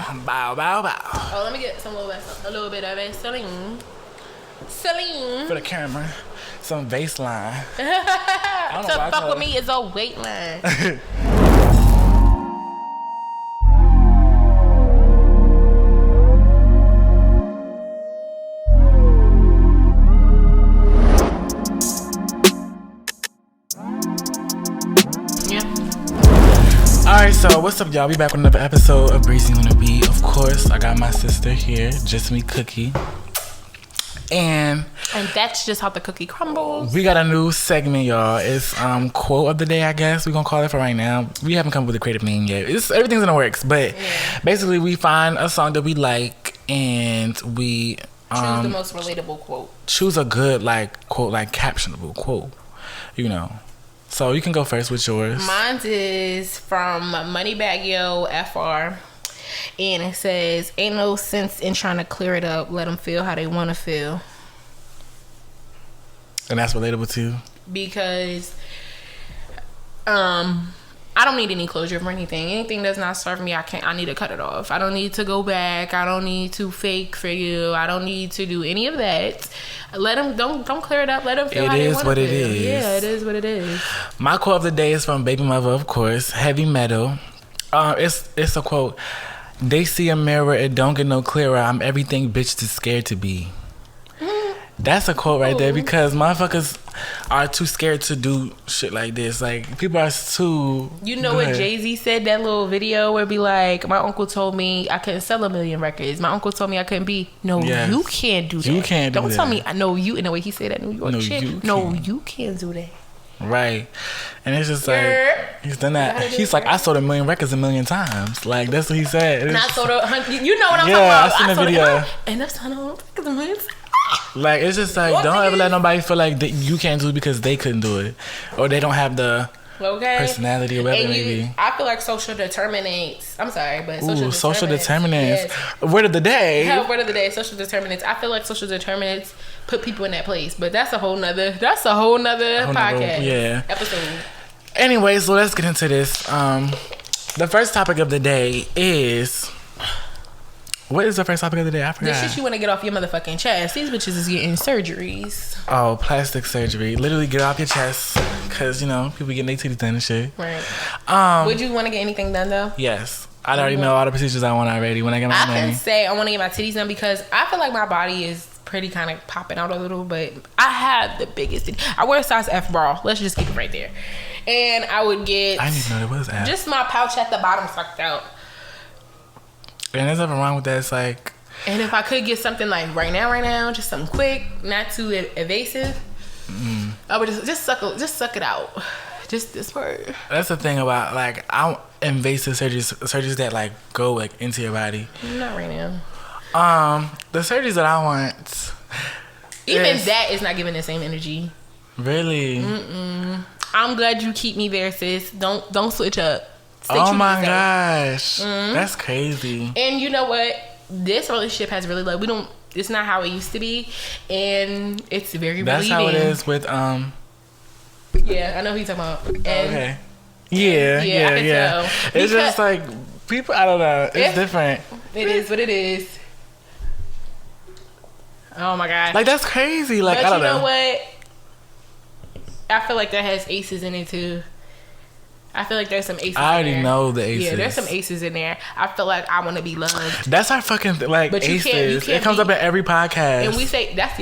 Bow, bow, bow. Oh, let me get a little bit of Vaseline. Celine. For the camera. Some baseline. To fuck with me is a weight line. Alright, so what's up, y'all? We back with another episode of Breezy Onna. Of course, I got my sister here, JusmeCookie. And that's just how the cookie crumbles. We got a new segment, y'all. It's quote of the day, I guess we're gonna call it for right now. We haven't come up with a creative name yet. Everything's in the works, but basically we find a song that we like and we choose the most relatable quote. Choose a good quote, captionable quote, you know. So you can go first with yours. Mine is from Moneybag Yo FR. And it says, ain't no sense in trying to clear it up. Let them feel how they want to feel. And that's relatable too? Because I don't need any closure for anything. Anything that's not serving me, I need to cut it off. I don't need to go back. I don't need to fake for you. I don't need to do any of that. Let them, don't clear it up. Let them feel how they want to feel. It is what it is. Yeah, it is what it is. My quote of the day is from Baby Mother, of course. Heavy Metal. It's a quote. They see a mirror, it don't get no clearer. I'm everything bitch is scared to be. That's a quote right there, because motherfuckers are too scared to do shit like this. Like, people are too... You know what Jay-Z said, that little video where it be like, my uncle told me I couldn't sell 1 million records. My uncle told me I couldn't be... No, you can't do that. You can't do that. Don't tell me I know you in the way he said that New York shit. No, you can't do that. Right. And it's just like, he's done that. He's like, I sold 1 million records 1 million times. Like, that's what he said. And I sold 100, you know what I'm talking about. I seen the video. And that's not a million. Like, it's just like, don't ever let nobody feel like that you can't do it because they couldn't do it. Or they don't have the personality or whatever it may be. I feel like social determinants. I'm sorry, but social determinants. Yes. Word of the day. Word of the day, social determinants. I feel like social determinants put people in that place. But that's a whole nother podcast. Episode. Anyway, so let's get into this. The first topic of the day is... What is the first topic of the day? I forgot. The shit you want to get off your motherfucking chest. These bitches is getting surgeries. Oh, plastic surgery. Literally get off your chest. Because, you know, people getting their titties done and shit. Right. Would you want to get anything done, though? Yes. I already know all the procedures I want already when I get my money. I can say I want to get my titties done because I feel like my body is pretty kind of popping out a little, but I have the biggest titties. I wear a size F bra. Let's just keep it right there. And I would get... I didn't even know there was F. Just my pouch at the bottom sucked out. And there's nothing wrong with that. It's like... And if I could get something like right now, just something quick, not too evasive, I would just suck it out. Just this part. That's the thing about invasive surgeries that like go like into your body. Not right now. The surgeries that I want, even that is not giving the same energy. Really? I'm glad you keep me there, sis. Don't switch up. Oh my gosh, that's crazy. And you know what? This relationship has really it's not how it used to be, and it's very that's relieving. How it is with Yeah, I know who you're talking about. And okay. Yeah. I can tell. It's just like people. I don't know. It's different. It is what it is. Oh my god. Like that's crazy. Like, but I don't know. You know what? I feel like that has aces in it too. I feel like there's some aces in there. I already know the aces. Yeah, there's some aces in there. I feel like I want to be loved. That's our fucking but aces. You can't it comes up in every podcast. And we say that's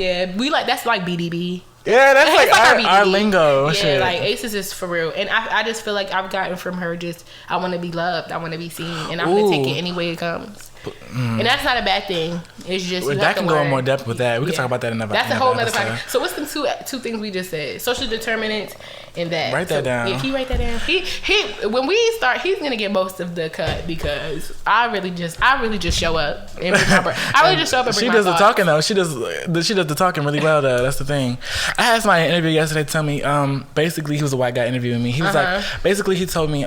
like BDB. Yeah, that's like our lingo. Yeah, shit. like aces is for real. And I just feel like I've gotten from her just I want to be loved. I want to be seen. And I'm going to take it any way it comes. And that's not a bad thing. It's just that can go in more depth with that. We can talk about that in another. That's a whole other podcast. So what's the two things we just said? Social determinants and that. Write that down. Yeah, he write that down. He when we start, he's gonna get most of the cut because I really just show up and remember. I really just show up and bring She does the talking though. She does the talking really well though. That's the thing. I had somebody in an interview yesterday tell me basically he was a white guy interviewing me. He was like basically he told me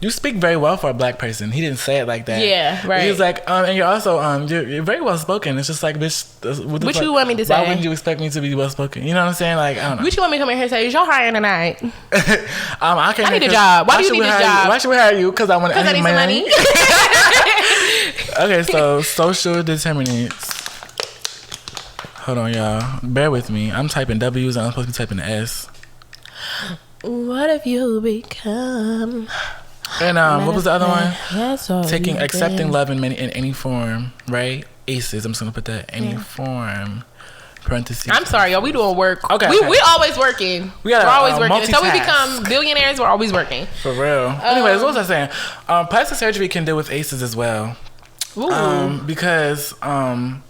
you speak very well for a black person. He didn't say it like that. Yeah, right. But he was like and you're also you're very well spoken. It's just like bitch. What you want me to say? Why wouldn't you expect me to be well spoken? You know what I'm saying? Like I don't know. What you want me to come in here and say? Is your hiring tonight? I need a job. Why do you need a job? Why should we hire you? Because I want to. Because I need some money. Okay, so social determinants. Hold on, y'all. Bear with me. I'm typing W's and I'm supposed to be typing S. What have you become? And what was the other one? Accepting been. love in any form, right? Aces. I'm just gonna put that any form. Parentheses. I'm sorry, y'all. We doing work. Okay. We always working. We're always working. Until we become billionaires, we're always working. For real. Anyways, what was I saying? Plastic surgery can deal with aces as well. Ooh. Because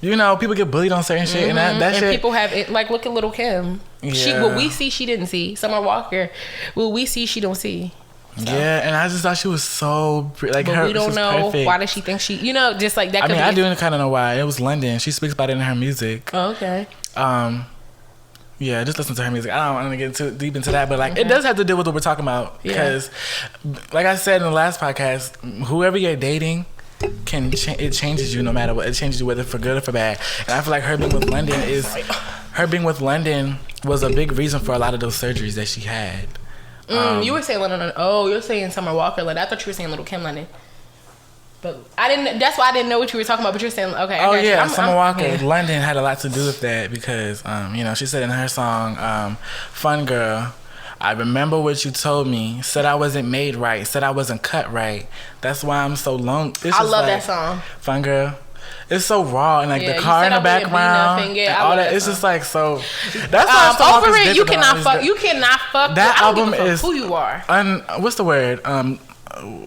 you know, people get bullied on certain shit, and that shit. People have it. Like, look at Little Kim. Yeah. What we see, she didn't see. Summer Walker. What we see, she don't see. So. Yeah, and I just thought she was so like but her. We don't know perfect. why does she think she. You know, just like that. I mean, I do kind of know why. It was London. She speaks about it in her music. Oh, okay. Yeah, just listen to her music. I don't want to get too deep into that, but like it does have to do with what we're talking about because, like I said in the last podcast, whoever you're dating. It changes you no matter what. It changes you whether for good or for bad. And I feel like her being with London was a big reason for a lot of those surgeries that she had. You were saying London. Oh, you're saying Summer Walker London. I thought you were saying Little Kim London. But I didn't. That's why I didn't know what you were talking about. But you're saying okay. Oh yeah, Summer Walker London had a lot to do with that because you know, she said in her song "Fun Girl." I remember what you told me. Said I wasn't made right. Said I wasn't cut right. That's why I'm so long. I love that song. Fun Girl. It's so raw and like the car in the background. And all that. It's just like so. That's why over it. You cannot fuck. You cannot fuck. That album is who you are. What's the word?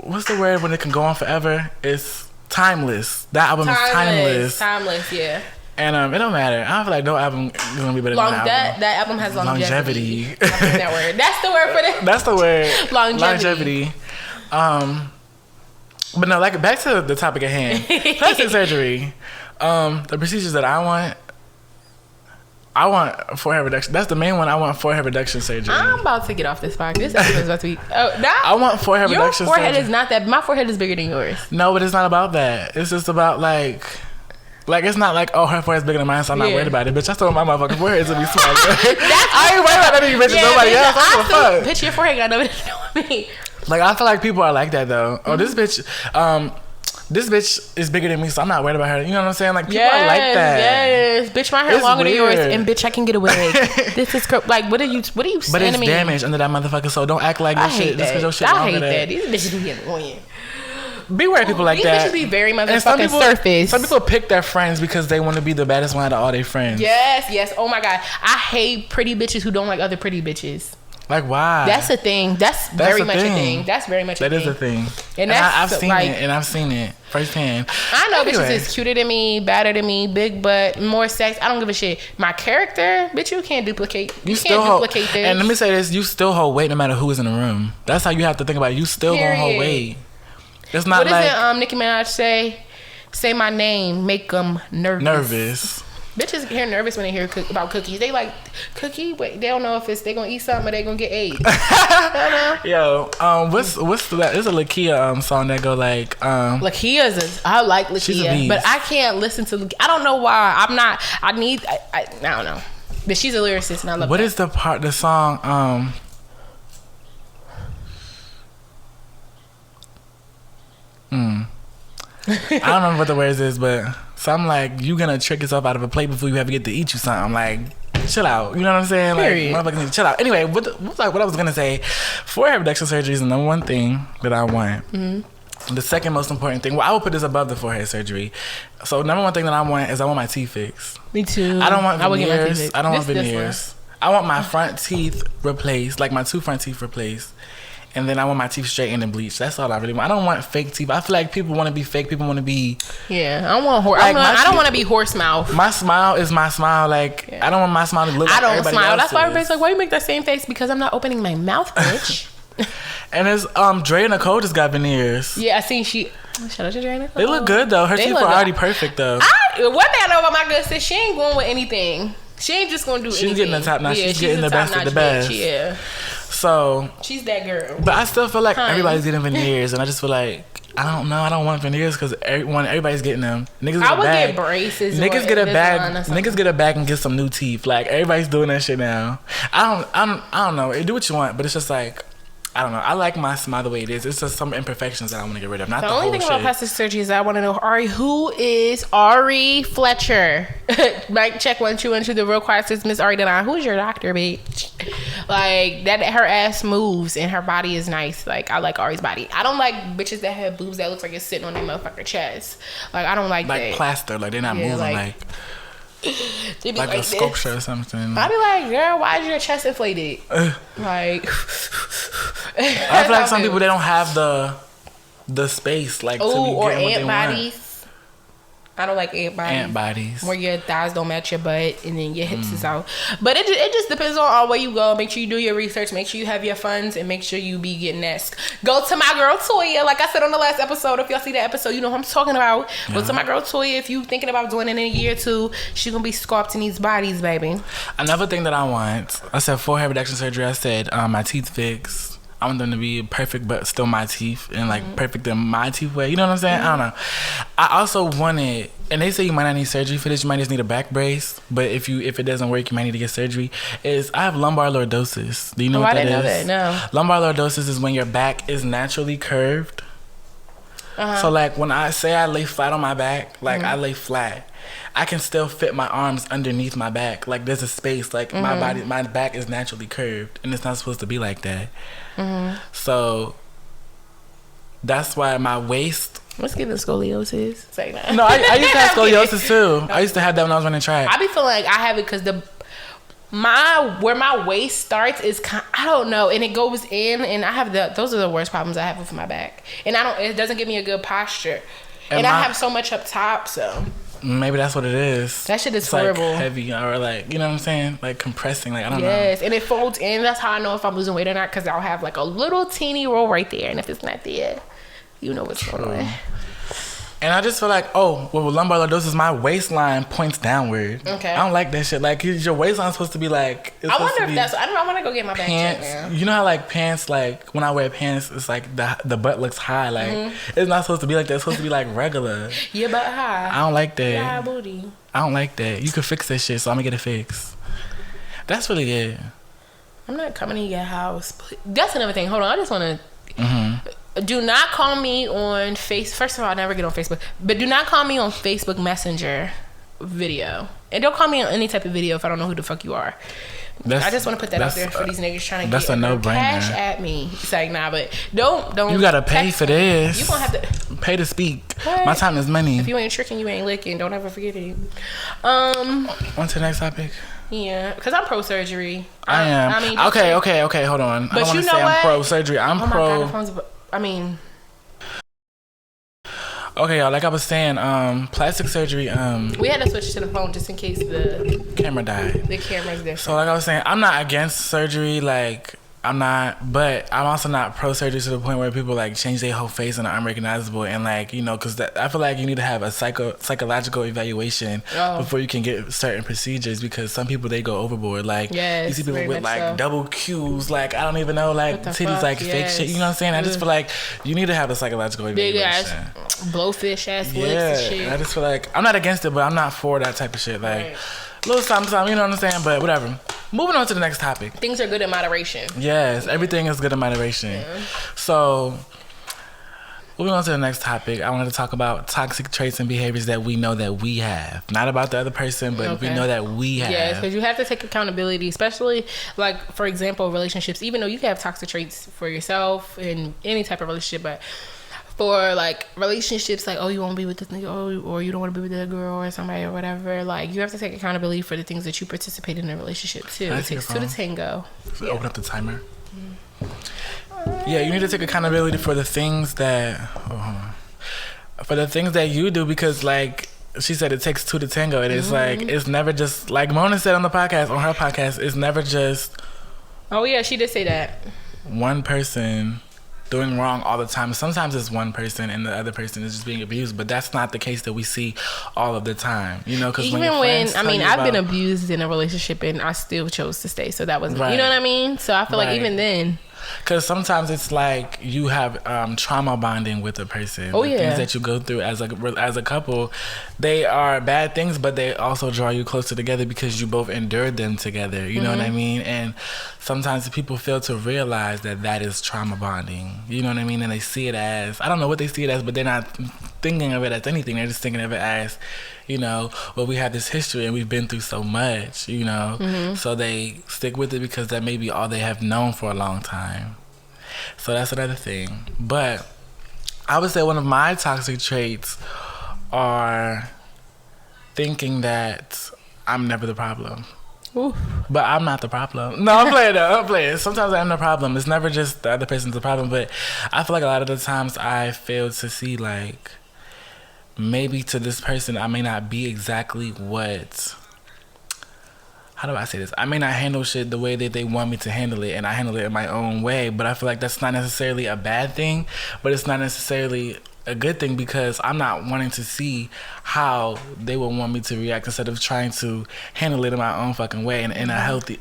What's the word when it can go on forever? It's timeless. That album is timeless. Timeless. Yeah. And it don't matter. I don't feel like no album is gonna be better than that album. That album has longevity. That word. That's the word for it. That's the word. Longevity. But no, like back to the topic at hand. Plastic surgery. The procedures that I want forehead reduction. That's the main one. I want forehead reduction surgery. I'm about to get off this podcast. This episode is about to be. I want forehead reduction surgery. Your forehead is not that. My forehead is bigger than yours. No, but it's not about that. It's just about like it's not like, oh, her forehead's bigger than mine, so I'm not worried about it. Bitch, I told my motherfucking forehead to be small. I ain't worried about none of you bitches, nobody else. I don't give a fuck. Bitch, your forehead got nothing to do with me. Like, I feel like people are like that, though. Oh, this bitch is bigger than me, so I'm not worried about her. You know what I'm saying? Like, people are like that. Yes, bitch, my hair longer than yours, and bitch, I can get a wig. This is like, what are you saying to me? But it's damaged under that motherfucker, so don't act like your shit. Just because your shit longer than that. These bitches be annoying. Beware of people like that. These bitches be very motherfucking surface. Some people pick their friends because they want to be the baddest one out of all their friends. Yes. Oh my God. I hate pretty bitches who don't like other pretty bitches. Like, why? That's a thing. That's very much a thing. That's very much a thing. That is a thing. And I've seen it firsthand. I know bitches is cuter than me, badder than me, big butt, more sex. I don't give a shit. My character, bitch, you can't duplicate. You can't duplicate this. And let me say this: you still hold weight no matter who is in the room. That's how you have to think about it. You still gonna hold weight. It's not what like does Nicki Minaj say? Say my name, make them nervous. Bitches get nervous when they hear about cookies. They like cookie, but they don't know if they gonna eat something or they gonna get AIDS. Yo, what's that? There's a Lakia song that go like Lakia's. I like Lakia, but I can't listen to. I don't know why. I don't know. But she's a lyricist, and I love. What is the song? I don't remember what the words is, but something like you gonna trick yourself out of a plate before you ever get to eat you something. Like, chill out. You know what I'm saying? Period. Like, motherfuckers need to chill out. Anyway, what I was gonna say, forehead reduction surgery is the number one thing that I want. Mm-hmm. The second most important thing, well, I would put this above the forehead surgery. So number one thing that I want my teeth fixed. Me too. I don't want veneers. I don't want veneers. I want my front teeth replaced, like my two front teeth replaced. And then I want my teeth straightened and bleached. That's all I really want. I don't want fake teeth. I feel like people want to be fake. People want to be. Yeah, I don't want I don't want to be horse mouth. My smile is my smile. Like, I don't want my smile to look like everybody else's. I don't smile. That's why everybody's like, why you make that same face? Because I'm not opening my mouth, bitch. And it's Dre Nicole just got veneers. Yeah, I seen she. Shout out to Dre Nicole. They look good though. Her teeth are already perfect though. One thing I know about my good sis, she ain't going with anything. She ain't just gonna do anything. She's getting the top notch. She's getting the best of the best. Yeah. So she's that girl. But I still feel like everybody's getting veneers, and I just feel like I don't know. I don't want veneers because everybody's getting them. Niggas get I would get braces. Niggas get a bag. Niggas get a bag and get some new teeth. Like everybody's doing that shit now. I don't know. Do what you want, but it's just like I don't know. I like my smile the way it is. It's just some imperfections that I want to get rid of. Not the only whole thing shit. about plastic surgery is that I want to know, Ari, who is Ari Fletcher? Mic check 1 2 1 2. The real quiet is Miss Ari Denine. Who's your doctor, bitch? Like that, her ass moves and her body is nice. Like I like Ari's body. I don't like bitches that have boobs that looks like it's sitting on their motherfucker chest. Like I don't like that. Plaster. Like they're not moving. Like a sculpture or something. I'd be like, girl, why is your chest inflated? Like, I feel like some people, they don't have the space, like, to be getting what they want. I don't like ant bodies. Where your thighs don't match your butt and then your hips is out. But it just depends on where you go. Make sure you do your research. Make sure you have your funds and make sure you be getting that. Go to my girl Toya. Like I said on the last episode, if y'all see that episode, you know what I'm talking about. Yeah. Go to my girl Toya. If you thinking about doing it in a year or two, she gonna be sculpting these bodies, baby. Another thing that I want, I said forehead reduction surgery. I said my teeth fixed. I want them to be perfect, but still my teeth, and like perfect in my teeth way. You know what I'm saying? I don't know. I also wanted, and they say you might not need surgery for this. You might just need a back brace. But if it doesn't work, you might need to get surgery. I have lumbar lordosis. Do you know what that is? I didn't know that. No. Lumbar lordosis is when your back is naturally curved. So like when I say I lay flat on my back, like I lay flat, I can still fit my arms underneath my back. Like there's a space. Like my back is naturally curved, and it's not supposed to be like that. So that's why my waist. Let's get the scoliosis. Say that. No, I used to have scoliosis too. I used to have that when I was running track. I be feeling like I have it because where my waist starts is I don't know, and it goes in, and I have those are the worst problems I have with my back, and it doesn't give me a good posture, and I have so much up top, so. Maybe that's what it is. That shit is horrible. Like heavy or like, you know what I'm saying? Like compressing. Like I don't know. Yes, and it folds in. That's how I know if I'm losing weight or not, because I'll have like a little teeny roll right there, and if it's not there, you know what's going on. And I just feel like, with lumbar lordosis, my waistline points downward. Okay. I don't like that shit. Like your waistline's supposed to be like. I wonder if that's. I don't know. I want to go get my back checked now. You know how like pants, like when I wear pants, it's like the butt looks high. Like it's not supposed to be like that. It's supposed to be like regular. Your butt high. I don't like that. Your high booty. I don't like that. You could fix that shit, so I'm gonna get it fixed. That's really it. I'm not coming to your house. That's another thing. Hold on. I just want to. Do not call me on First of all, I never get on Facebook. But do not call me on Facebook Messenger video. And don't call me on any type of video if I don't know who the fuck you are. I just want to put that out there for these niggas trying to get cash at me. It's like, nah, but don't. You gotta pay for this. You gonna have to pay to speak. What? My time is money. If you ain't tricking, you ain't licking. Don't ever forget it. On to the next topic. Yeah, because I'm pro surgery. I am. I mean, okay. Hold on. But I don't want to say I'm pro surgery. I'm pro. Okay, y'all, like I was saying, plastic surgery, we had to switch to the phone just in case the camera died. The camera's different. So like I was saying, I'm not against surgery, like I'm not, but I'm also not pro surgery to the point where people like change their whole face and are unrecognizable, and like, you know, because I feel like you need to have a psychological evaluation before you can get certain procedures, because some people, they go overboard. Like you see people with like double Qs, like I don't even know, like titties like fake shit. You know what I'm saying? I just feel like you need to have a psychological evaluation. Big ass blowfish ass lips and shit. I just feel like I'm not against it, but I'm not for that type of shit. Like little something, you know what I'm saying? But whatever. Moving on to the next topic. Things are good in moderation. Yes, everything is good in moderation. Yeah. So, moving on to the next topic, I wanted to talk about toxic traits and behaviors that we know that we have. Not about the other person, but we know that we have. Yes, because you have to take accountability, especially, like, for example, relationships. Even though you can have toxic traits for yourself in any type of relationship, but for like relationships, like, you want to be with this nigga, or you don't want to be with that girl or somebody or whatever, like you have to take accountability for the things that you participate in a relationship too. It takes two to tango. Open up the timer. Yeah, you need to take accountability for the things that you do, because like she said, it takes two to tango, and it's like, it's never just like Mona said on her podcast, it's never just she did say that one person doing wrong all the time. Sometimes it's one person and the other person is just being abused, but that's not the case that we see all of the time, you know, because I've been abused in a relationship and I still chose to stay, so that wasn't you know what I mean, so I feel like even then Because sometimes it's like you have trauma bonding with a person. Oh, the yeah. things that you go through as a couple, they are bad things, but they also draw you closer together because you both endured them together. You know what I mean? And sometimes people fail to realize that is trauma bonding. You know what I mean? And they see it as, I don't know what they see it as, but they're not thinking of it as anything. They're just thinking of it as, you know, well, we have this history and we've been through so much, you know. So they stick with it because that may be all they have known for a long time. So that's another thing. But I would say one of my toxic traits are thinking that I'm never the problem. Ooh. But I'm not the problem. No, I'm playing though. I'm playing. Sometimes I'm the problem. It's never just the other person's the problem. But I feel like a lot of the times I fail to see, like, maybe to this person I may not be exactly what, how do I say this? I may not handle shit the way that they want me to handle it, and I handle it in my own way, but I feel like that's not necessarily a bad thing, but it's not necessarily a good thing because I'm not wanting to see how they would want me to react instead of trying to handle it in my own fucking way and in a healthy...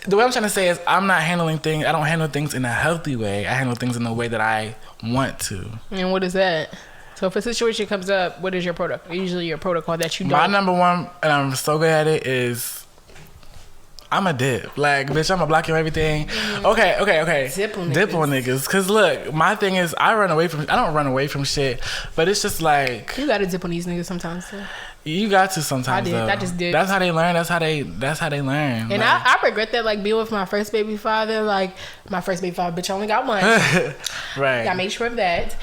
The way I'm trying to say is I don't handle things in a healthy way. I handle things in the way that I want to. And what is that? So if a situation comes up, what is your protocol? Usually your protocol that you don't... My number one, and I'm so good at it, is I'm a dip. Like, bitch, I'm a block you everything. Okay. Dip on niggas. Because look, my thing is I don't run away from shit, but it's just like... You gotta dip on these niggas sometimes, too. You got to sometimes. I just did. That's how they learn. That's how they learn. And like, I regret that, like, being with my first baby father. Like, my first baby father, bitch, I only got one. Right. I made sure of that.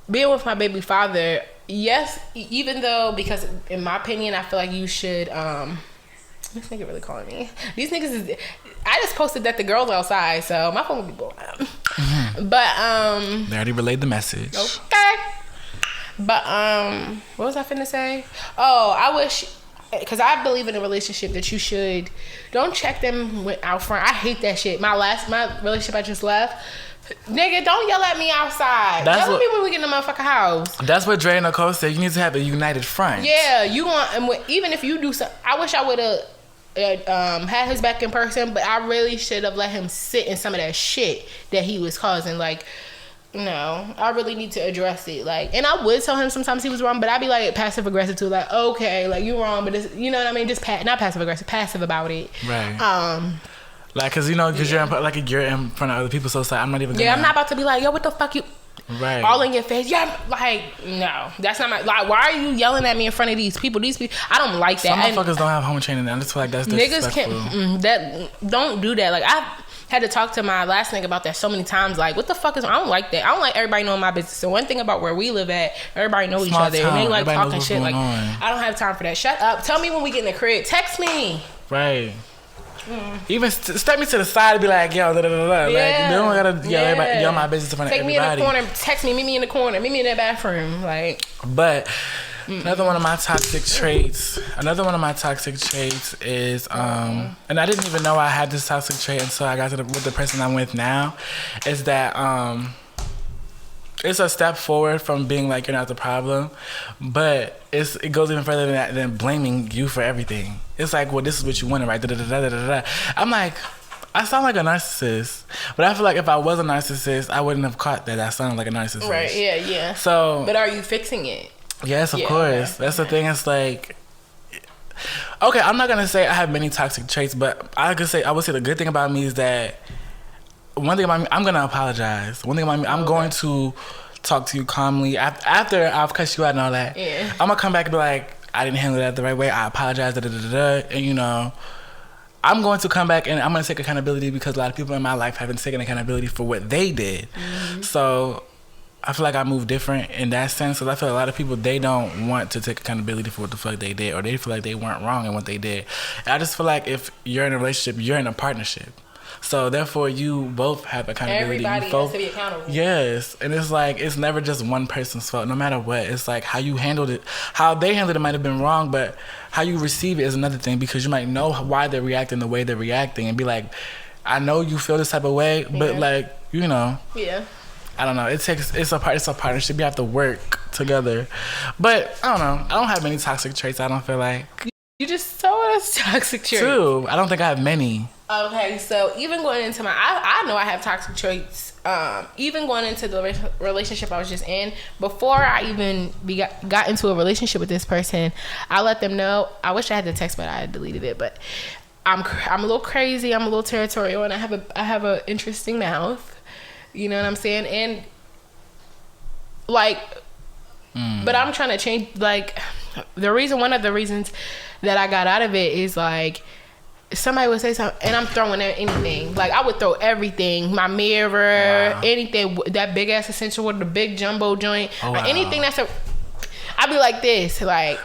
Being with my baby father, yes, even though, because in my opinion, I feel like you should, this nigga really calling me. These niggas is, I just posted that the girls are outside, so my phone will be blowing up. But, they already relayed the message. Okay. But, what was I finna say? Oh, I wish, because I believe in a relationship that you should, don't check them out front. I hate that shit. My relationship I just left, nigga, don't yell at me outside. Yell at me when we get in the motherfucking house. That's what Dre and Nicole said. You need to have a united front. Yeah, you want, and even if you do something, I wish I would have had his back in person, but I really should have let him sit in some of that shit that he was causing. Like, no, I really need to address it. Like, and I would tell him sometimes he was wrong, but I'd be like passive aggressive too. Like, okay, like you wrong, but it's, you know what I mean? Just not passive aggressive, passive about it. Right. Like, cause you know, cause you're in front of other people, so it's like I'm not even. Yeah, I'm not about to be like, yo, what the fuck you? Right. All in your face. Yeah, like, no, that's not my. Like, why are you yelling at me in front of these people? These people, I don't like that. Some motherfuckers don't have home training. I just feel like that's disrespectful. Niggas can't. Don't do that. Like, I had to talk to my last nigga about that so many times. Like, what the fuck is? I don't like that. I don't like everybody knowing my business. So one thing about where we live at, everybody know each other, and they like talking shit. Like, I don't have time for that. Shut up. Tell me when we get in the crib. Text me. Right. Even step me to the side and be like, yo, da da da da. Like, you don't gotta yell my business in front of everybody. Take me in the corner, text me, meet me in the corner, meet me in the bathroom. Like, but another one of my toxic traits is, and I didn't even know I had this toxic trait until I got to with the person I'm with now, is that it's a step forward from being like you're not the problem, but it goes even further than that, than blaming you for everything. It's like, well, this is what you wanted, right? Da, da, da, da, da, da. I'm like, I sound like a narcissist, but I feel like if I was a narcissist, I wouldn't have caught that I sounded like a narcissist. Right? Yeah. So, but are you fixing it? Yes, of course. Okay. That's the thing. It's like, okay, I'm not gonna say I have many toxic traits, but I would say the good thing about me is that. One thing about me, I'm gonna apologize. One thing about me, I'm going to talk to you calmly after I've cussed you out and all that. Yeah. I'm gonna come back and be like, I didn't handle that the right way. I apologize. Da, da, da, da. And you know, I'm going to come back and I'm gonna take accountability because a lot of people in my life haven't taken accountability for what they did. Mm-hmm. So I feel like I move different in that sense. Because I feel like a lot of people, they don't want to take accountability for what the fuck they did, or they feel like they weren't wrong in what they did. And I just feel like if you're in a relationship, you're in a partnership. So therefore, you both have accountability. Everybody has to be accountable. Yes, and it's like it's never just one person's fault. No matter what, it's like how you handled it, how they handled it might have been wrong, but how you receive it is another thing because you might know why they're reacting the way they're reacting and be like, I know you feel this type of way, but like you know, I don't know. It's a partnership. You have to work together, but I don't know. I don't have many toxic traits. I don't feel like. You just told us toxic traits. Two. I don't think I have many. Okay, so even going into I know I have toxic traits. Even going into the relationship I was just in, before I even got into a relationship with this person, I let them know. I wish I had the text, but I deleted it. But I'm a little crazy. I'm a little territorial, and I have a interesting mouth. You know what I'm saying? And like, but I'm trying to change. Like, one of the reasons that I got out of it is like, somebody would say something and I'm throwing out anything. Like, I would throw everything, my mirror, anything, that big ass essential with the big jumbo joint, or anything that's I'd be like this, like,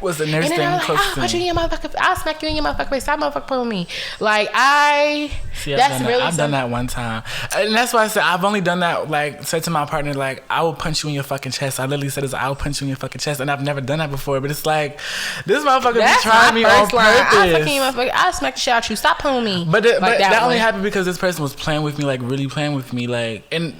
what's the nearest thing like, close I'll to put you me? in your motherfucker, I'll smack you in your motherfucker face. Stop motherfucker pulling me. Like, I've done that one time, and that's why I said I've only done that. Like, said to my partner, like, I will punch you in your fucking chest. I literally said, I will punch you in your fucking chest, and I've never done that before. But it's like, this motherfucker be trying me on purpose. I'll smack the shit out you. Stop pulling me. But that only happened because this person was playing with me, like really playing with me, like, and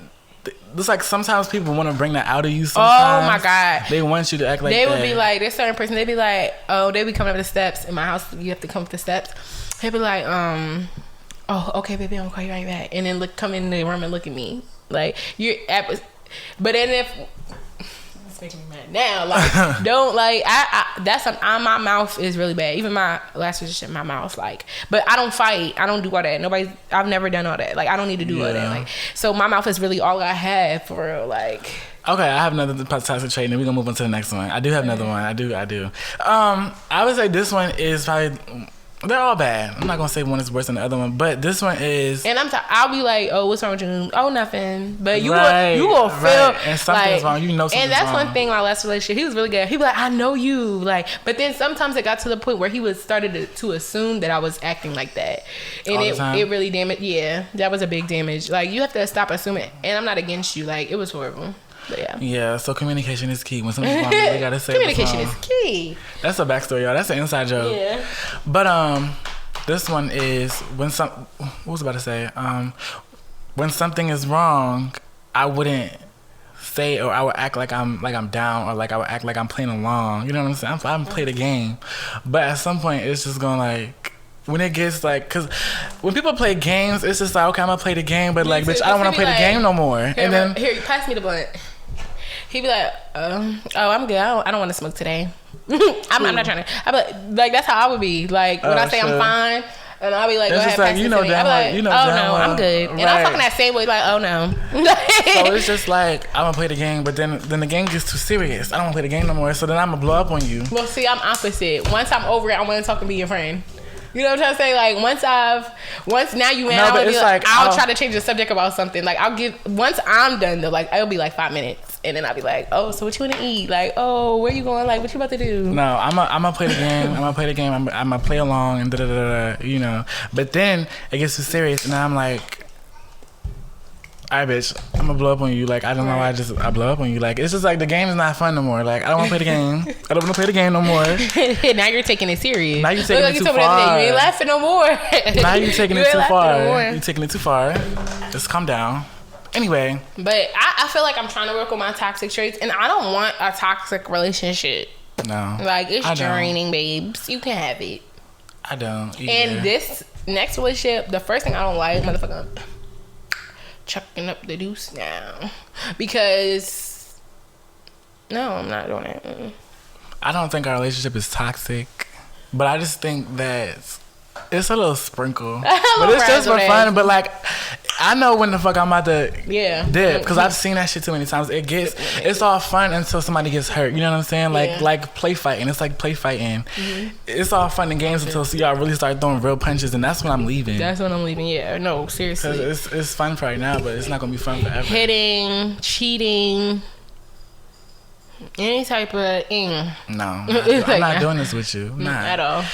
it's like sometimes people want to bring that out of you. Sometimes. Oh my God, they want you to act like they that. would be like, there's certain person, they'd be like, oh, they be coming up the steps in my house. You have to come up the steps. They'd be like, oh, okay, baby, I'm gonna call you right back. And then come in the room and look at me like you're. But then if it's making me mad now, like don't like my mouth is really bad. Even my last relationship, my mouth like. But I don't fight. I don't do all that. I've never done all that. Like, I don't need to do all that. Like, so my mouth is really all I have for real. Like. Okay, I have another toxic trait, and then we're gonna move on to the next one. I do have another one. I do. I would say this one is probably. They're all bad. I'm not gonna say one is worse than the other one, but this one is. And I'll be like, oh, what's wrong with you? Oh, nothing. But you will feel and something's wrong. You know something's wrong. And that's one thing. My last relationship, he was really good. He'd be like, I know you, like. But then sometimes it got to the point where he started to assume that I was acting like that, and it really damaged. Yeah, that was a big damage. Like, you have to stop assuming. And I'm not against you. Like, it was horrible. But yeah, so communication is key. When something's wrong, they gotta say communication is key. That's a backstory, y'all. That's an inside joke. Yeah. But this one is when when something is wrong, I wouldn't say, or I would act like I'm down, or like I would act like I'm playing along. You know what I'm saying? I'm playing a game, but at some point it's just going like. When it gets like, cause when people play games, it's just like, okay, I'm gonna play the game, but like, bitch, I don't want to play the game no more. And then here, pass me the blunt. He'd be like, oh, I'm good. I don't want to smoke today. I'm not trying to. I'm like, that's how I would be. Like, when I say I'm fine, and I'll be like, go ahead, pass it to me. I'm like, oh no, I'm good. And I'm talking that same way, like, oh no. So it's just like, I'm gonna play the game, but then the game gets too serious. I don't want to play the game no more. So then I'm gonna blow up on you. Well, see, I'm opposite. Once I'm over it, I want to talk and be your friend. You know what I'm trying to say? Like, once now you mad, I'll try to change the subject about something. Like, once I'm done though, like, it'll be like 5 minutes. And then I'll be like, oh, so what you want to eat? Like, oh, where you going? Like, what you about to do? No, I'm gonna play the game. I'm gonna play along and da-da-da-da, you know. But then it gets too serious and I'm like, all right, bitch, I'm gonna blow up on you. Like, I don't know why I blow up on you. Like, it's just like the game is not fun no more. Like, I don't want to play the game. I don't want to play the game no more. Now you're taking it serious. Now you're taking it too far. You ain't laughing no more. Now you're taking it too far. You're taking it too far. Just calm down. Anyway. But I feel like I'm trying to work on my toxic traits, and I don't want a toxic relationship. No. Like, it's draining, babes. You can have it. I don't either. And this next relationship, the first thing I don't like, motherfucker, chucking up the deuce now, because no, I'm not doing it. I don't think our relationship is toxic, but I just think that it's a little sprinkle. But it's just for fun. But like, I know when the fuck I'm about to dip, because I've seen that shit too many times. It's all fun until somebody gets hurt. You know what I'm saying? Like play fighting. It's like play fighting. Mm-hmm. It's all fun and games until y'all really start throwing real punches, and that's when I'm leaving. Yeah, no, seriously. Because it's fun for right now, but it's not gonna be fun forever. Hitting, cheating, any type of No, I'm not doing this with you. Not at all.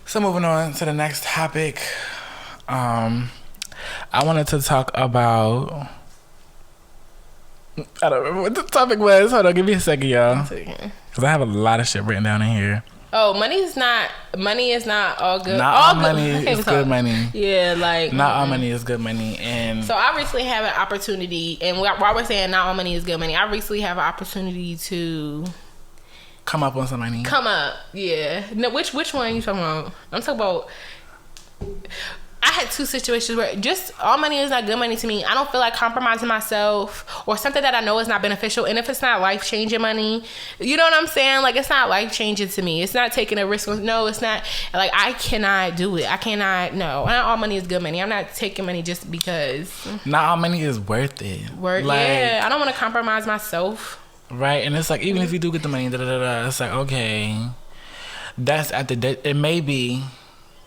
So moving on to the next topic. I wanted to talk about. I don't remember what the topic was. Hold on, give me a second, y'all. Because I have a lot of shit written down in here. Oh, money is not all good. Not all money is good money. Yeah, like not all money is good money. And so I recently have an opportunity, and while we're saying not all money is good money, I recently have an opportunity to come up on somebody. Come up, yeah. No, which one you talking about? I'm talking about. I had 2 situations where just all money is not good money to me. I don't feel like compromising myself or something that I know is not beneficial. And if it's not life-changing money, you know what I'm saying? Like, it's not life-changing to me. It's not taking a risk. No, it's not. Like, I cannot do it. I cannot. No. Not all money is good money. I'm not taking money just because. Not all money is worth it. Yeah. I don't want to compromise myself. Right. And it's like, even if you do get the money, it's like, okay, that's it may be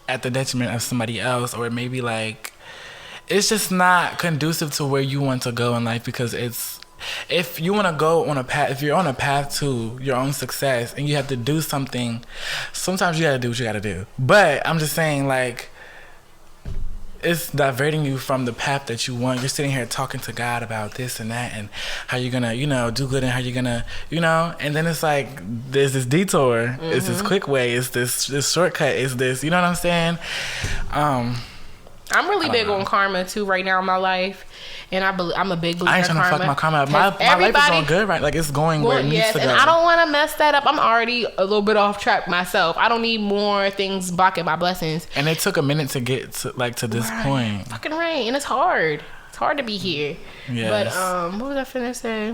at the detriment of somebody else, or it may be like, it's just not conducive to where you want to go in life, because if you want to go on a path, if you're on a path to your own success and you have to do something, sometimes you got to do what you got to do. But I'm just saying, like, it's diverting you from the path that you want. You're sitting here talking to God about this and that and how you're gonna, do good, and how you're gonna, and then it's like, there's this detour, it's this quick way, it's this shortcut, it's this, you know what I'm saying? I'm really big on karma too right now in my life. And I'm a big believer in karma. I ain't trying to fuck my karma up. My life is going good, right? Like, it's going where it needs to go. And I don't want to mess that up. I'm already a little bit off track myself. I don't need more things blocking my blessings. And it took a minute to get to this point. Fucking right. And it's hard. It's hard to be here. Yes. But what was I finna say?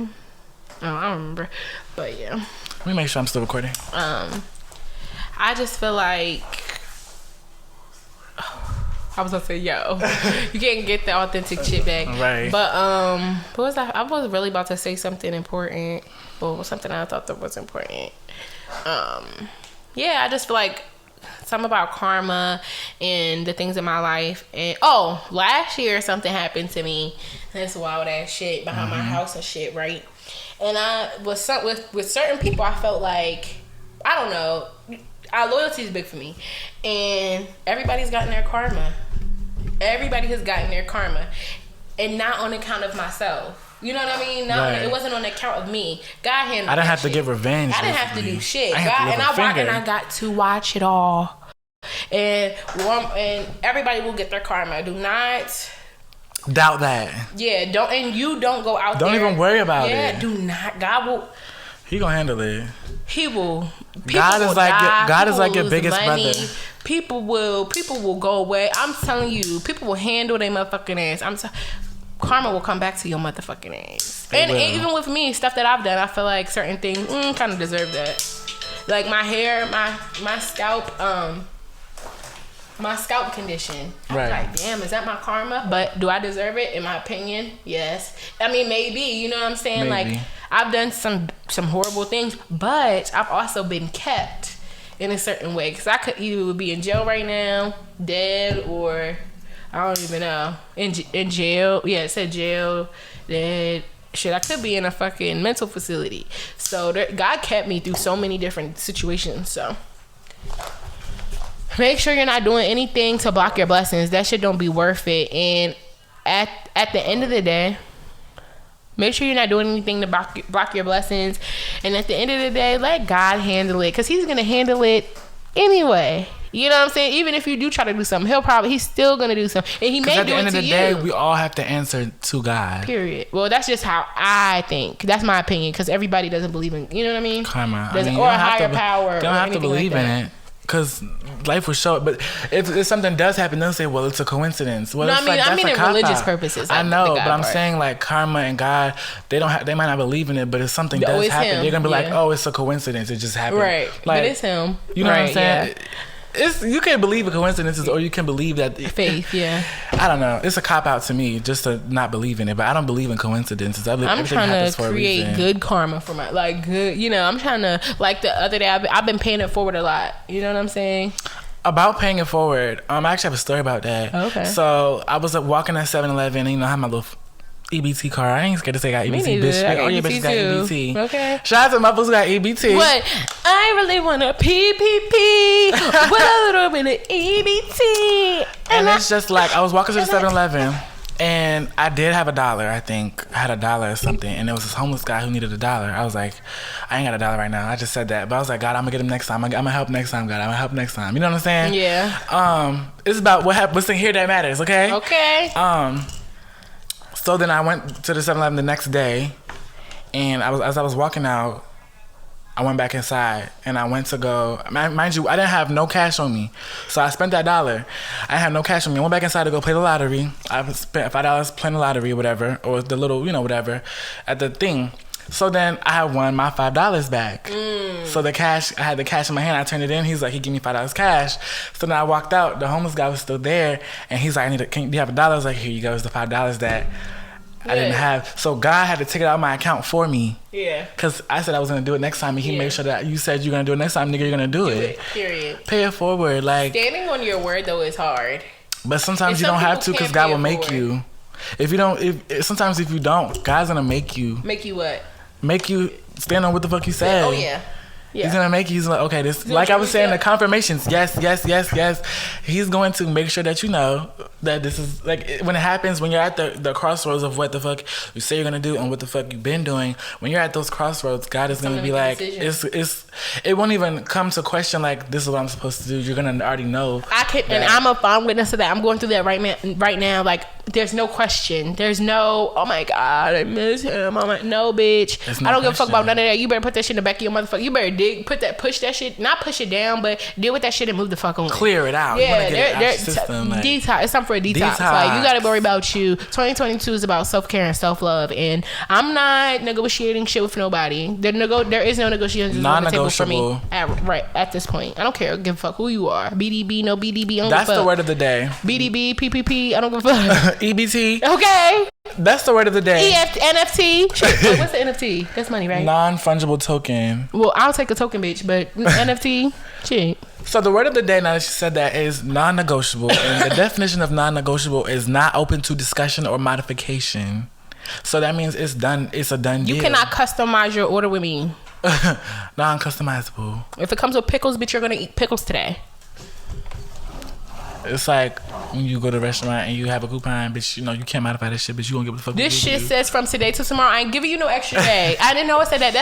Oh, I don't remember. But yeah. Let me make sure I'm still recording. I just feel like, I was gonna say, yo, you can't get the authentic shit back. Right. But what was that? I was really about to say something important. Well, something I thought that was important. Yeah, I just feel like something about karma and the things in my life. And last year something happened to me. This wild ass shit behind my house and shit, right? And I was with certain people. I felt like, I don't know, our loyalty is big for me, and everybody's gotten their karma. Everybody has gotten their karma, and not on account of myself. You know what I mean? It wasn't on account of me. God handled. I didn't have to get revenge. I didn't have to do shit. I got to watch it all. And everybody will get their karma. Do not doubt that. Yeah, don't go out there. Don't even worry about it. Yeah, do not. God will. He gonna handle it. He will. God is like your biggest brother. People will go away. I'm telling you, people will handle their motherfucking ass. Karma will come back to your motherfucking ass. And even with me, stuff that I've done, I feel like certain things kind of deserve that. Like my hair, my scalp condition. I was like, damn, is that my karma? But do I deserve it? In my opinion, yes. I mean, maybe. You know what I'm saying? Maybe. Like, I've done some horrible things, but I've also been kept in a certain way. Because I could either be in jail right now, dead, or I don't even know. In jail. Yeah, it said jail, dead. Shit, I could be in a fucking mental facility. So God kept me through so many different situations. So make sure you're not doing anything to block your blessings. That shit don't be worth it. And at the end of the day, make sure you're not doing anything to block your blessings. And at the end of the day, let God handle it. Because he's going to handle it anyway. You know what I'm saying? Even if you do try to do something, he's still going to do something. And he may do it to you. At the end of the day, we all have to answer to God. Period. Well, that's just how I think. That's my opinion. Because everybody doesn't believe in, you know what I mean? Karma. Or a higher power. They don't have to believe in it. Because life will show it. But if something does happen, they'll say, well, it's a coincidence. Well, no, I mean in religious purposes. I know, but I'm saying, like, karma and God, they might not believe in it, but if something does happen, they're going to be like, oh, it's a coincidence. It just happened. Right. Like, but it's him. You know what I'm saying? Yeah. You can believe in coincidences, or you can believe that faith. Yeah, I don't know. It's a cop out to me just to not believe in it, but I don't believe in coincidences. I'm trying to create good karma for my good. You know, I'm trying to, like, the other day I've been paying it forward a lot. You know what I'm saying? About paying it forward, I actually have a story about that. Okay. So I was walking at 7-Eleven, and I had my little EBT car. I ain't scared to say I got EBT, bitch. Like, your bitch got EBT. Okay. Shout out to my folks who got EBT. What? I really want a PPP with a little bit of EBT. And it's just like, I was walking to the 7-Eleven, and I did have $1, I think. I had $1 or something, and there was this homeless guy who needed $1. I was like, I ain't got $1 right now. I just said that. But I was like, God, I'm going to get him next time. I'm going to help next time, God. I'm going to help next time. You know what I'm saying? Yeah. It's about what's in here that matters, okay? Okay. So then I went to the 7-Eleven the next day, and as I was walking out, I went back inside and I went to go. Mind you, I didn't have no cash on me, so I spent that $1. I had no cash on me. I went back inside to go play the lottery. I spent $5 playing the lottery or whatever, or the little, whatever, at the thing. So then I had won my $5 back. So the cash, I had the cash in my hand. I turned it in. He's like, he gave me $5 cash. So then I walked out. The homeless guy was still there, and he's like, do you have $1? I was like, here you go. It's the $5 that I didn't have. So God had to take it out of my account for me. Yeah. Because I said I was going to do it next time, and he made sure that you said you're going to do it next time, nigga, you're going to do it. Period. Pay it forward. Like, standing on your word, though, is hard. But sometimes you don't have to, because God will make you. If you don't, sometimes if you don't, God's going to make you. Make you what? Make you stand on what the fuck you said. Oh, yeah. He's gonna make you. He's like, okay, this. Like I was saying, the confirmations. Yes. He's going to make sure that you know that this is like when it happens. When you're at the crossroads of what the fuck you say you're gonna do and what the fuck you've been doing. When you're at those crossroads, God is gonna be like, it won't even come to question like this is what I'm supposed to do. You're gonna already know. And I'm a fine witness to that. I'm going through that right now. Like there's no question. There's no, oh my God, I miss him. I'm like, no, bitch. I don't give a fuck about none of that. You better put that shit in the back of your motherfucker. You better push that shit, not push it down, but deal with that shit and move the fuck on. Clear it out. Yeah, detox. It's something for a detox. Like you gotta worry about you. 2022 is about self-care and self-love, and I'm not negotiating shit with nobody. There is no negotiations on the table for me at this point. I don't care. Give a fuck who you are. BDB, no BDB. I don't That's give a fuck. The word of the day. BDB, PPP. I don't give a fuck. EBT. Okay. That's the word of the day. NFT. What's the NFT? That's money, right? Non-fungible token. Well, I'll take a token, bitch, but NFT, shit. So the word of the day, now that she said that, is non-negotiable. And the definition of non-negotiable is not open to discussion or modification. So that means it's done. It's a done deal. You cannot customize your order with me. Non-customizable. If it comes with pickles, bitch, you're going to eat pickles today. It's like when you go to a restaurant and you have a coupon, bitch, you can't modify this shit, bitch. You won't give a fuck. This shit says from today to tomorrow. I ain't giving you no extra day. I didn't know it said that.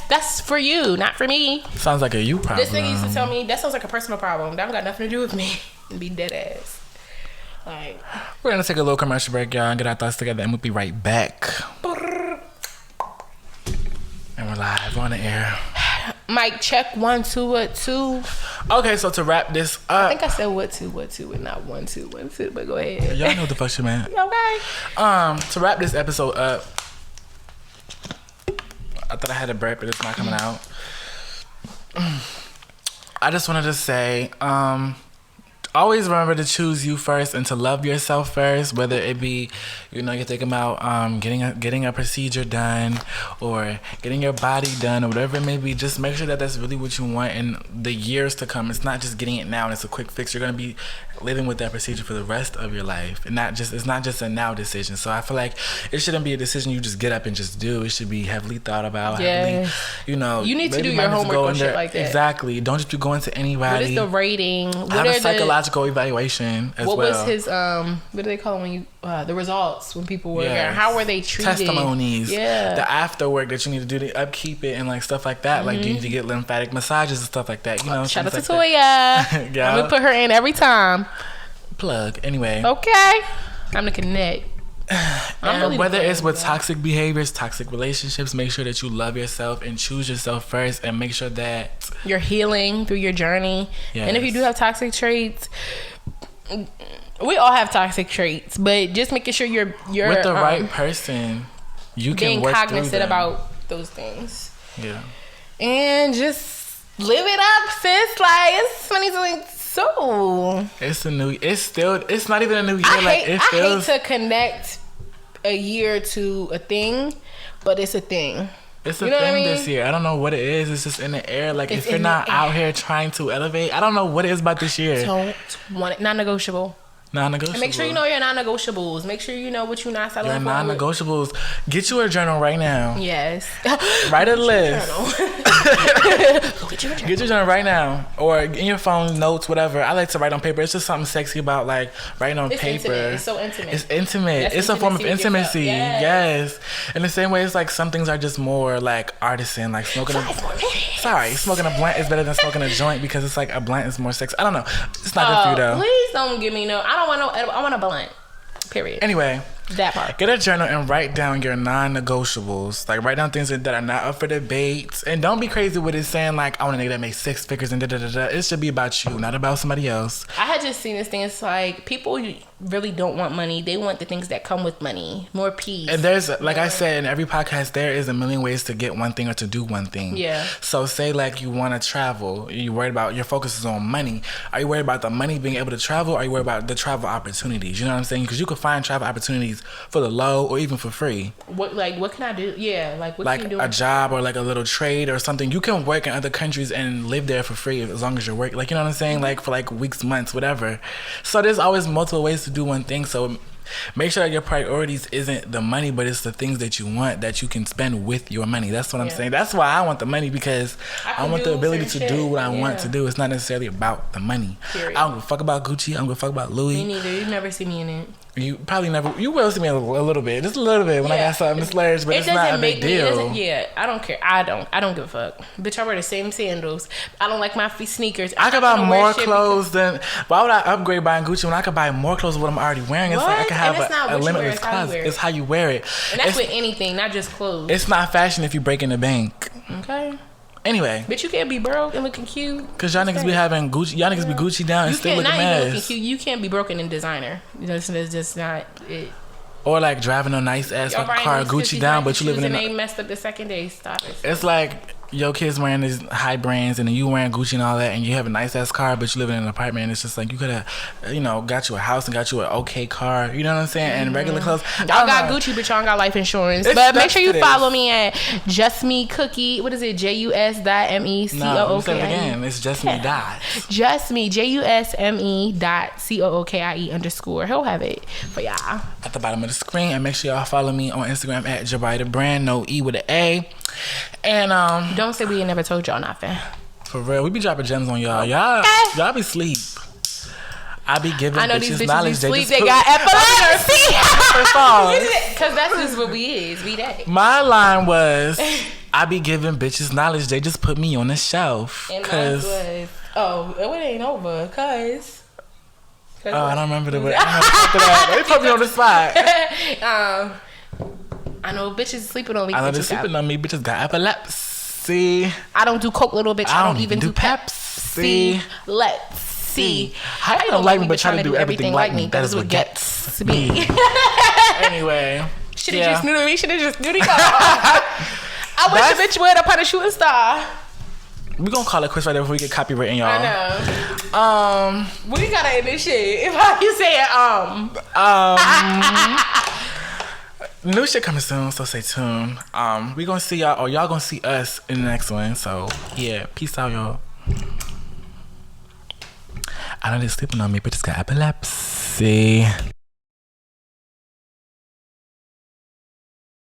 That's for you, not for me. Sounds like a you problem. This nigga used to tell me that sounds like a personal problem. That don't got nothing to do with me. And be dead ass. Like, we're gonna take a little commercial break, y'all, and get our thoughts together, and we'll be right back. And we're live on the air. Mic check 1 2 what 2. Okay, so to wrap this up, I think I said what 2 and not 1 2 1 2. But go ahead. Y'all know what the fuck you meant. Okay. To wrap this episode up, I thought I had a burp, but it's not coming out. I just wanted to say, always remember to choose you first and to love yourself first, whether it be, you're thinking about getting a procedure done or getting your body done or whatever it may be. Just make sure that that's really what you want in the years to come. It's not just getting it now and it's a quick fix. You're going to be living with that procedure for the rest of your life, and it's not just a now decision. So I feel like it shouldn't be a decision you just get up and just do. It should be heavily thought about. Yeah. You need to do your homework and shit like that. Exactly. Don't just be going to anybody. What is the rating? Have a psychological evaluation as well. What was his what do they call it when you the results when people were there? How were they treated? Testimonies. Yeah. The after work that you need to do to upkeep it and like stuff like that. Like, do you need to get lymphatic massages and stuff like that? Shout out to Toya. Yeah. I'm gonna put her in every time. Plug. Anyway. Okay. I'm the connect. And whether it's with toxic behaviors, toxic relationships, make sure that you love yourself and choose yourself first, and make sure that you're healing through your journey. Yes. And if you do have toxic traits, we all have toxic traits, but just making sure you're with the right person, you can work through them. Being cognizant about those things. Yeah. And just live it up, sis. Like, it's 2022. It's not even a new year. I hate to connect a year to a thing, but it's a thing. It's a thing this year. I don't know what it is. It's just in the air. Like, if you're not out here trying to elevate, I don't know what it is about this year. Don't want it. Non-negotiable. Non-negotiable. And make sure you know your non-negotiables. Make sure you know what you're not settling for. Your non-negotiables. Get you a journal right now. Yes. Write a list. Get your journal right now, or in your phone, notes, whatever. I like to write on paper. It's just something sexy about like writing on paper. Intimate. It's so intimate. It's intimate. It's a form of intimacy. Yes. In the same way, it's like some things are just more like artisan, like smoking. Smoking a blunt is better than smoking a joint because it's like a blunt is more sexy. I don't know. It's not good for you though. Please don't give me no. I want a blunt. Period. Anyway, That part. Get a journal and write down your non-negotiables. Like, write down things that are not up for debate. And don't be crazy with it saying, like, I want a nigga that makes 6 figures and da-da-da-da. It should be about you, not about somebody else. I had just seen this thing. It's like, people really don't want money. They want the things that come with money. More peace. And there's, like I said, in every podcast, there is a million ways to get one thing or to do one thing. Yeah. So say, like, you want to travel. You're worried about, your focus is on money. Are you worried about the money being able to travel? Or are you worried about the travel opportunities? You know what I'm saying? Because you could find travel opportunities for the low or even for free. What can I do? Yeah, like, what can you do? Like a job or like a little trade or something. You can work in other countries and live there for free as long as you're working. Like, you know what I'm saying? Like, for like weeks, months, whatever. So there's always multiple ways to do one thing. So make sure that your priorities isn't the money, but it's the things that you want that you can spend with your money. That's what I'm saying. That's why I want the money, because I want the ability to do what I want to do. It's not necessarily about the money. Period. I don't give a fuck about Gucci. I don't give a fuck about Louis. Me neither. You never see me in it. You probably never. You will see me a little bit, just a little bit when I got something splurge, but it's not a big deal. I don't care. I don't give a fuck. Bitch, I wear the same sandals. I don't like my sneakers. I could buy more clothes than. Why would I upgrade buying Gucci when I could buy more clothes of what I'm already wearing? It's like I could have a limitless closet. It's how you wear it. And that's with anything, not just clothes. It's not fashion if you break in the bank. Okay. Anyway, bitch, you can't be broke and looking cute. Cause y'all niggas be having Gucci. Y'all niggas be Gucci down and still looking mess. You can't be broken in designer. That's just not it. Or like driving a nice ass car, Gucci down, but you living in. They messed up the second day. Stop it. It's like your kids wearing these high brands and then you wearing Gucci and all that, and you have a nice ass car, but you live in an apartment. And it's just like you could have, got you a house and got you an okay car. You know what I'm saying? And regular clothes. Y'all got Gucci, but y'all got life insurance. But make sure you follow me at JusmeCookie. What is it? JUS.MECOOKIE. No, say it again. It's just me. JusmeCookie. JUSME.COOKIE_. He'll have it for y'all at the bottom of the screen. And make sure y'all follow me on Instagram at JabriTheBrand. No E with an A. And don't say we ain't never told y'all nothing. For real, we be dropping gems on y'all. Y'all be sleep. I be giving bitches knowledge. They got epilepsy. Cause that's just what we is. We that. My line was, I be giving bitches knowledge. They just put me on the shelf. And mine was, it ain't over. Cause I don't remember the word. They put me on the spot. I know bitches sleeping on me. I know they're sleeping on me. Bitches got epilepsy. I don't do coke, little bitch. I don't even do Pepsi. Let's see. How you don't like me but try to do everything like me? That is what gets me. Anyway. Should have just knew me. Should have just knew me. I wish a bitch would upon a shooting star. We gonna call it quits right there before we get copywritten, y'all. I know. We gotta end this shit. If how you say it, new shit coming soon, so stay tuned. We gonna see y'all, or y'all gonna see us in the next one. So yeah, peace out, y'all. I know they're sleeping on me, but it's got epilepsy.